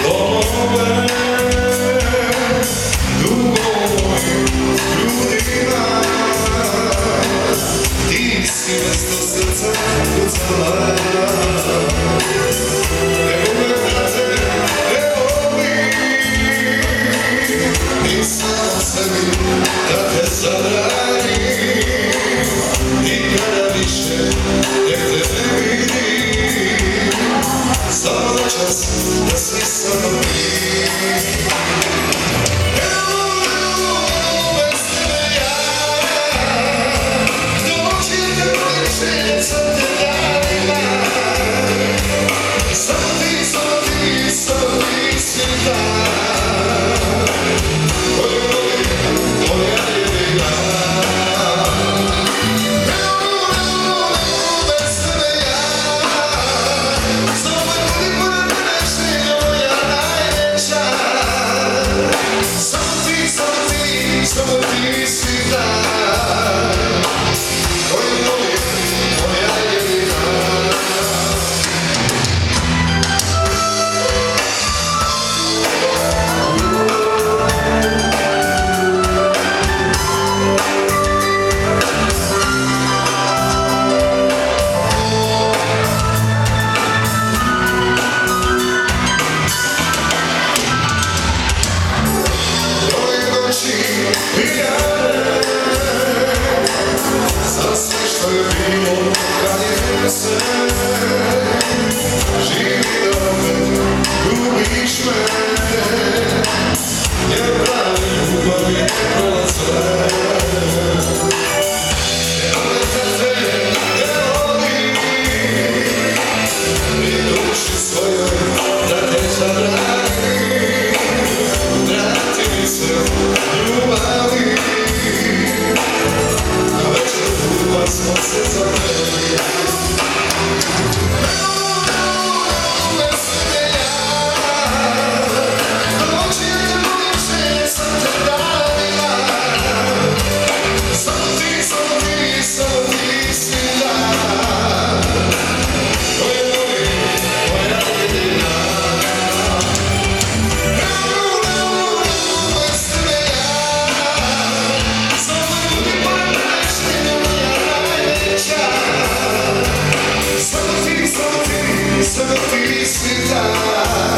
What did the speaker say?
Pomogę dugo mojim grudima. Ti si mesto srca kucala. Nego me brate ne volim. I samo sebi da te zabranim. Nikada više nek te ne vidim. Samo noćas da si samo ti. Bez tebe ja doći te bliže sa te danima. Samo ti, samo ti, samo ti si dan koju volim, moja jedina. Samo ti si dan koju volim, moja jedina. Ove noći i dane, za sve što je bilo radim se. Živi da opet gubiš me, jer pravi ljubav je prolaze. Jer te ne volim, ni duši svojoj da te zabranim. Vrati mi se ljubavi, na večer puta smo se zavreli. Bez tebe ja doći te bliže sa te danima. Samo ti, samo ti, samo ti si dan koju volim, moja jedina. Bez tebe ja samo ljudi moja najveća, moja najveća. Samo ti, samo ti, samo ti si dan